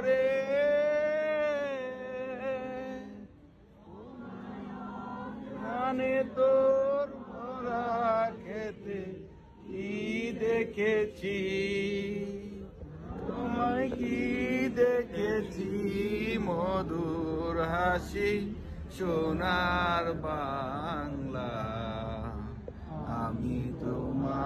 করে গানে তোর ভরা খেতে কি দেখেছি, তোমায় কি দেখেছি, মধুর হাসি সোনার বাংলা। আমি তোমার